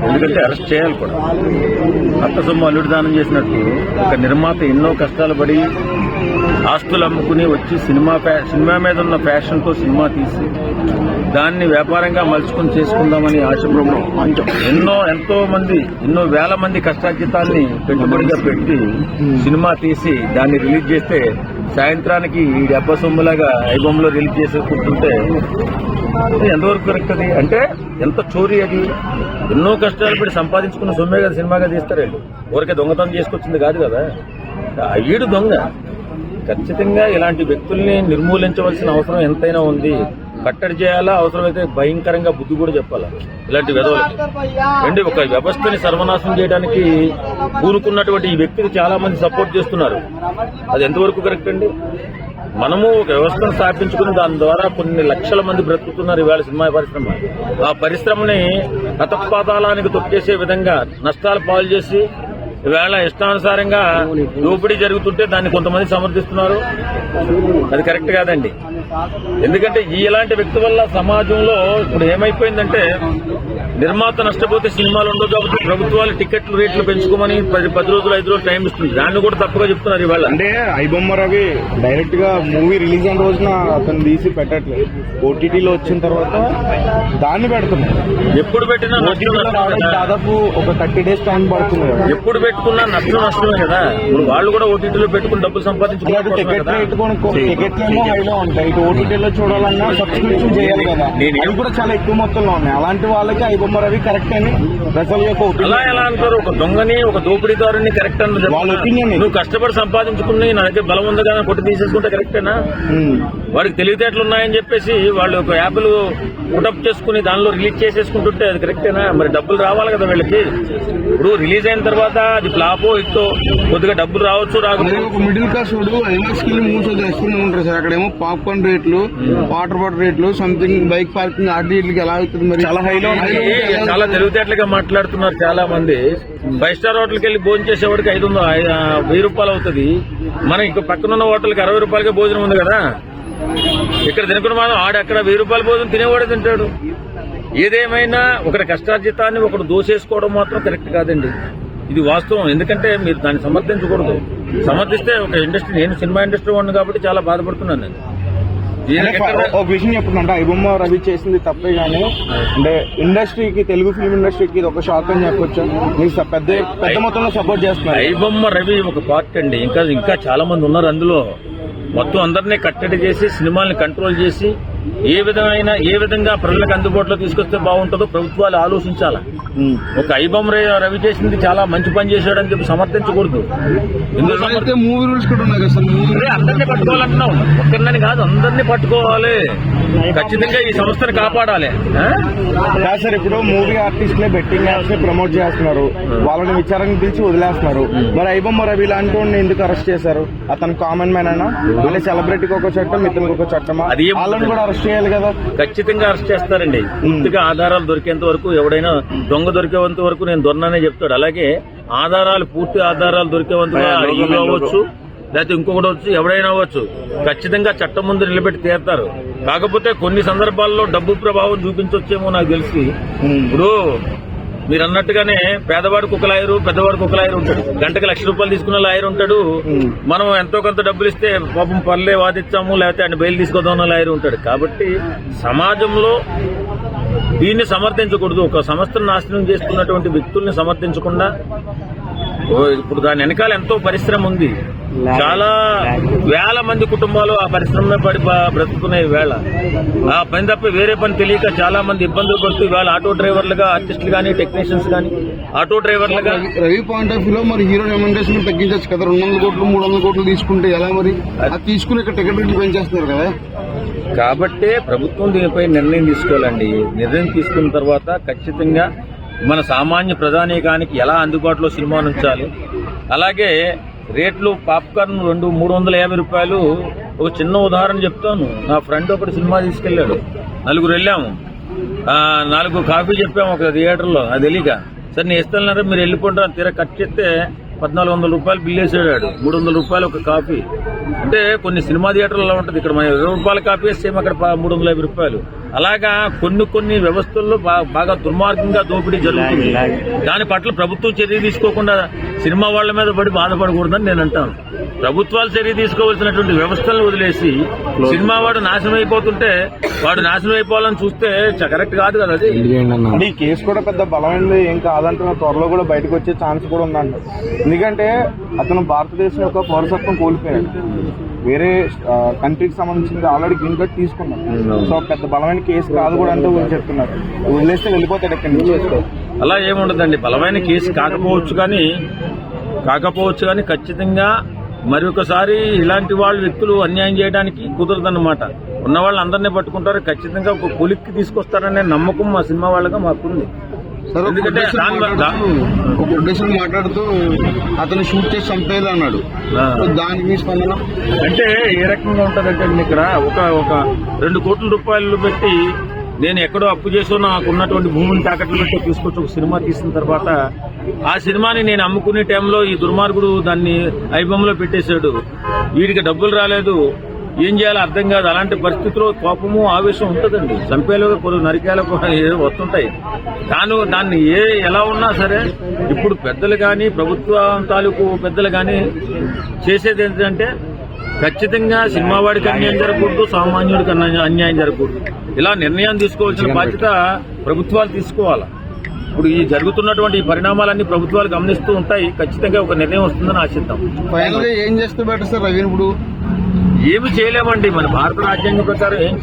ఎందుకంటే అరెస్ట్ చేయాలి కూడా. అత్త సొమ్ము అల్లుడు దానం చేసినట్టు ఒక నిర్మాత ఎన్నో కష్టాలు పడి ఆస్తులు అమ్ముకుని వచ్చి సినిమా మీద ఉన్న ఫ్యాషన్తో సినిమా తీసి దాన్ని వ్యాపారంగా మలుచుకుని చేసుకుందామని ఆశపడడం ఎన్నో వేల మంది కష్టార్జితాన్ని పెట్టుబడిగా పెట్టి సినిమా తీసి దాన్ని రిలీజ్ చేస్తే సాయంత్రానికి ఈ డెబ్బ సొమ్ములాగా ఐబొమ్మలో రిలీజ్ చేసుకుంటుంటే ఎంతవరకు కరెక్ట్ అది? అంటే ఎంత చోరీ అది? ఎన్నో కష్టాలు పడి సంపాదించుకున్న సొమ్మే కదా సినిమాగా తీస్తారండి. ఊరికే దొంగతనం చేసుకొచ్చింది కాదు కదా. ఈడు దొంగ. ఖచ్చితంగా ఇలాంటి వ్యక్తుల్ని నిర్మూలించవలసిన అవసరం ఎంతైనా ఉంది. కట్టడి చేయాలా, అవసరమైతే భయంకరంగా బుద్ధి కూడా చెప్పాలా ఇలాంటి విధవలకి. ఒక వ్యవస్థని సర్వనాశనం చేయడానికి కూరుకున్నటువంటి ఈ వ్యక్తికి చాలా మంది సపోర్ట్ చేస్తున్నారు. అది ఎంతవరకు కరెక్ట్ అండి? మనము ఒక వ్యవస్థను స్థాపించుకుని దాని ద్వారా కొన్ని లక్షల మంది బ్రతుకుతున్నారు ఇవాళ సినిమా పరిశ్రమ. ఆ పరిశ్రమని అతపాతాళానికి తొక్కేసే విధంగా నష్టాలు పాలు చేసి ఈవేళ ఇష్టానుసారంగా దోపిడీ జరుగుతుంటే దాన్ని కొంతమంది సమర్థిస్తున్నారు. అది కరెక్ట్ కాదండి. ఎందుకంటే ఇలాంటి వ్యక్తి వల్ల సమాజంలో ఇప్పుడు ఏమైపోయిందంటే నిర్మాత నష్టపోతే సినిమాలు ఉండవు కాబట్టి ప్రభుత్వాలు టికెట్లు రేట్లు పెంచుకోమని 10 రోజులు 5 రోజులు టైం ఇస్తుంది. దాన్ని కూడా తప్పుగా చెప్తున్నారు ఇవాళ. అంటే ఐబొమ్మ రవి డైరెక్ట్ గా మూవీ రిలీజ్ అయిన రోజున అతను తీసి పెట్టట్లేదు, ఓటీటీలో వచ్చిన తర్వాత దాన్ని పెడుతున్నారు. ఎప్పుడు పెట్టినా దాదాపు ఒక 30 days టైం పడుతుంది. ఎప్పుడు పెట్టుకున్నా నష్టమే కదా. ఇప్పుడు వాళ్ళు కూడా ఓటీటీలో పెట్టుకుని డబ్బులు సంపాదించుకున్నారు. టికెట్లు ఏమో హైలో ఉంటాయి, ఇటు ఓటీటీలో చూడాలన్నా సబ్స్క్రిప్షన్ చేయాలి కదా. అవి కూడా చాలా ఎక్కువ మొత్తంలో ఉన్నాయి. అలాంటి వాళ్ళకి ఐబొమ్మ రవి కరెక్ట్ అని ప్రజల యొక్క అలా ఎలా అంటారు? ఒక దొంగని ఒక దోపిడీదారుని కరెక్ట్ అని వాళ్ళ ఒపీనియన్. నువ్వు కష్టపడి సంపాదించుకుని నా దగ్గర బలం ఉంది కదా కొట్టి తీసేసుకుంటే కరెక్టేనా? వాడికి తెలివితేటలు ఉన్నాయని చెప్పేసి వాళ్ళు ఒక యాప్లు పుటప్ చేసుకుని దానిలో రిలీజ్ చేసేసుకుంటుంటే అది కరెక్టేనా? మరి డబ్బులు రావాలి కదా వీళ్ళకి. ఇప్పుడు రిలీజ్ అయిన తర్వాత అది ఫ్లాపో ఇట్టో కొద్దిగా డబ్బులు రావచ్చు రాకపోవచ్చు. మిడిల్ క్లాస్ వాడు ఐమాక్స్ కి మూవ్స్ చేస్తూనే ఉంటారు సార్. అక్కడేమో పాప్కార్న్ రేట్లు, వాటర్ బాటిల్ రేట్లు, సంథింగ్ బైక్ పార్కింగ్ ఆర్డీలకి ఎలా అవుతుంది? మరి చాలా హైలో చాలా తెలివితేటలుగా మాట్లాడుతున్నారు చాలా మంది. 5 స్టార్ హోటల్కి వెళ్ళి భోజనం చేసేవాడికి 1000 రూపాయలు అవుతుంది. మనం ఇక్కడ పక్కనున్న హోటల్కి 60 రూపాయలకే భోజనం ఉంది కదా. ఇక్కడ తినుకున్న మనం అక్కడ 1000 రూపాయల భోజనం తినేవాడే తింటాడు. ఏదేమైనా ఒకటి కష్టార్జితాన్ని ఒకటి దోసేసుకోవడం మాత్రం కరెక్ట్ కాదండి. ఇది వాస్తవం. ఎందుకంటే మీరు దాన్ని సమర్థించకూడదు. సమర్థిస్తే ఒక ఇండస్ట్రీ, నేను సినిమా ఇండస్ట్రీ వాడిని కాబట్టి చాలా బాధపడుతున్నాను నేను. ఒక విషయం చెప్తుందంటే ఐబొమ్మ రవి చేసింది తప్పే గానీ అంటే ఇండస్ట్రీకి, తెలుగు ఫిల్మ్ ఇండస్ట్రీకి ఇది ఒక షాక్ అని చెప్పొచ్చు. మీకు పెద్ద మొత్తంలో సపోర్ట్ చేస్తున్నారు. ఐబొమ్మ రవి ఒక పార్ట్ అండి. ఇంకా చాలా మంది ఉన్నారు అందులో. మొత్తం అందరినీ కట్టడి చేసి సినిమాల్ని కంట్రోల్ చేసి ఏ విధంగా ప్రజలకు అందుబాటులో తీసుకొస్తే బాగుంటుందో ప్రభుత్వాలు ఆలోచించాలా. ఒక ఐబొమ్మ రవి చేసింది చాలా మంచి పని చేశాడని చెప్పి సమర్థించకూడదు. మూవీ రూల్స్ కూడా ఉన్నాయి కదా సార్. అందరినీ పట్టుకోవాలంటున్నాం. ఒక్కరిని కాదు, అందరినీ పట్టుకోవాలి. ఖచ్చితంగా ఈ సంస్థను కాపాడాలి. సార్ ఇప్పుడు మూవీ ఆర్టిస్టులే బెట్టింగ్ యాప్స్ ప్రమోట్ చేస్తున్నారు, వాళ్ళని విచారణకు పిలిచి వదిలేస్తున్నారు. మరి ఐబొమ్మ రవి లాంటి వాడిని ఎందుకు అరెస్ట్ చేశారు? అతను కామన్ మ్యాన్ అయినా మళ్ళీ సెలబ్రిటీకి ఒక చట్టం, ఇతనికి ఒక చట్టమా? వాళ్ళని కూడా అరెస్ట్ చేయాలి కదా. ఖచ్చితంగా అరెస్ట్ చేస్తారండి. పూర్తిగా ఆధారాలు దొరికేంత వరకు, ఎవడైనా దొంగ దొరికేంత వరకు నేను దొన్ననే చెప్తాడు. అలాగే పూర్తి ఆధారాలు దొరికేంతగా అవ్వచ్చు, లేకపోతే ఇంకొకటి వచ్చు, ఎవడైనా అవ్వచ్చు. ఖచ్చితంగా చట్టం ముందు నిలబెట్టి తీరుతారు. కాకపోతే కొన్ని సందర్భాల్లో డబ్బు ప్రభావం చూపించొచ్చేమో నాకు తెలిసి. ఇప్పుడు మీరు అన్నట్టుగానే పేదవాడికి ఒక లాయరు, పెద్దవాడికి ఒక లాయర్ ఉంటాడు. గంటకి ₹1,00,000 తీసుకున్న లాయర్ ఉంటాడు. మనం ఎంతో కొంత డబ్బులు ఇస్తే పాపం పర్లే వాదిస్తాము, లేకపోతే ఆయన బెయిల్ తీసుకోదామన్న లాయర్ ఉంటాడు. కాబట్టి సమాజంలో దీన్ని సమర్థించకూడదు. ఒక సంస్థను నాశనం చేస్తున్నటువంటి వ్యక్తుల్ని సమర్థించకుండా, ఇప్పుడు దాని వెనకాల ఎంతో పరిశ్రమ ఉంది. చాలా వేల మంది కుటుంబాలు ఆ పరిశ్రమ పడి బ్రతుకునే వేళ ఆ పని తప్ప వేరే పని తెలియక చాలా మంది ఇబ్బందులు పడుతూ ఇవాళ ఆటో డ్రైవర్లుగా, ఆర్టిస్టులు కానీ, టెక్నీషియన్స్ కానీ, ఆటో డ్రైవర్లుగా. రవి పాయింట్ ఆఫ్ వ్యూలో మరి హీరో రెమ్యునరేషన్ తగ్గించచ్చు కదా. 200 కోట్లు 300 కోట్లు తీసుకుంటే ఎలా? మరి అది తీసుకుని ఇక్కడ టికెట్ రేట్లు పెంచేస్తున్నారు కదా. కాబట్టి ప్రభుత్వం దీనిపై నిర్ణయం తీసుకోవాలండి. నిర్ణయం తీసుకున్న తర్వాత ఖచ్చితంగా మన సామాన్య ప్రజానీకానికి ఎలా అందుబాటులో సినిమా ఉంచాలి. అలాగే రేట్లు పాప్కార్న్ 350 రూపాయలు. ఒక చిన్న ఉదాహరణ చెప్తాను. నా ఫ్రెండ్ ఒకటి సినిమా తీసుకెళ్లాడు, 4 వెళ్ళాము, 4 కాఫీ చెప్పాము ఒక థియేటర్లో. అది తెలియక సరే నేను ఇస్తాను మీరు వెళ్ళిపోంటారు. తీరా కట్ చేస్తే 1,400 రూపాయలు బిల్ వేసాడు. 300 రూపాయలు ఒక కాఫీ. అంటే కొన్ని సినిమా థియేటర్లో ఉంటుంది. ఇక్కడ మన 20 రూపాయల కాఫీ వేస్తే అక్కడ 350 రూపాయలు. అలాగా కొన్ని వ్యవస్థల్లో బాగా దుర్మార్గంగా దోపిడీ జరుగుతుంది. దాని పట్ల ప్రభుత్వం చర్య తీసుకోకుండా సినిమా వాళ్ళ మీద పడి బాధపడకూడదని నేను అంటాను. ప్రభుత్వాలు చర్య తీసుకోవాల్సినటువంటి వ్యవస్థలను వదిలేసి సినిమా వాడు నాశనం అయిపోతుంటే వాడు నాశనం అయిపోవాలని చూస్తే కరెక్ట్ కాదు కదా అది. అంటే ఈ కేసు కూడా పెద్ద బలమైనది ఏం కాదంటున్న, త్వరలో కూడా బయటకు వచ్చే ఛాన్స్ కూడా ఉందంట. ఎందుకంటే అతను భారతదేశం యొక్క పౌరసత్వం కోల్పోయాడు, వేరే కంట్రీకి సంబంధించింది ఆల్రెడీ గ్రీన్ కార్డ్ తీసుకున్నాం. సో పెద్ద బలమైన కేసు కాదు కూడా అంటూ చెప్తున్నారు. వదిలేస్తే వెళ్ళిపోతాడు ఎక్కడి నుంచి. అలా ఏముండదండి, బలమైన కేసు కాకపోవచ్చు కానీ ఖచ్చితంగా మరి ఒకసారి ఇలాంటి వాళ్ళు వ్యక్తులు అన్యాయం చేయడానికి కుదరదన్నమాట. ఉన్న వాళ్ళు అందరినీ పట్టుకుంటారు, ఖచ్చితంగా ఒక కొలిక్కి తీసుకొస్తారనే నమ్మకం మా సినిమా వాళ్ళగా మాకుంది. ఎందుకంటే ఒక ప్రొడ్యూసర్ మాట్లాడుతూ అతను షూట్ చేసి చంపేది అన్నాడు. దానికి మీ స్పందన అంటే ఏ రకంగా ఉంటదంటే ఇక్కడ ఒక 2 కోట్ల రూపాయలు పెట్టి నేను ఎక్కడో అప్పు చేసో నాకున్నటువంటి భూమిని తాకట్లు పెట్టి తీసుకొచ్చి ఒక సినిమా తీసిన తర్వాత ఆ సినిమాని నేను అమ్ముకునే టైంలో ఈ దుర్మార్గుడు దాన్ని ఐబొమ్మలో పెట్టేశాడు, వీడికి డబ్బులు రాలేదు, ఏం చేయాలో అర్థం కాదు. అలాంటి పరిస్థితుల్లో కోపము ఆవేశం ఉంటుందండి. చంపేలుగా కొన్ని నరికేలకు వస్తుంటాయి. దాన్ని ఎలా ఉన్నా సరే ఇప్పుడు పెద్దలు కానీ ప్రభుత్వం తాలూకు పెద్దలు కానీ చేసేది ఏంటంటే ఖచ్చితంగా సినిమా వాడికి అన్యాయం జరగకూడదు, సామాన్యుడికి అన్యాయం జరగకూడదు. ఇలా నిర్ణయం తీసుకోవాల్సిన బాధ్యత ప్రభుత్వాలు తీసుకోవాలి. ఇప్పుడు ఈ జరుగుతున్నటువంటి ఈ పరిణామాలన్నీ ప్రభుత్వాలు గమనిస్తూ ఉంటాయి. ఖచ్చితంగా ఒక నిర్ణయం వస్తుందని ఆశిద్దాం. ఫైనల్ గా ఏం చేస్తే బెటర్ సార్ రవిని? ఇప్పుడు ఏమి చేయలేమండి, మన భారత రాజ్యాంగం ప్రకారం ఏం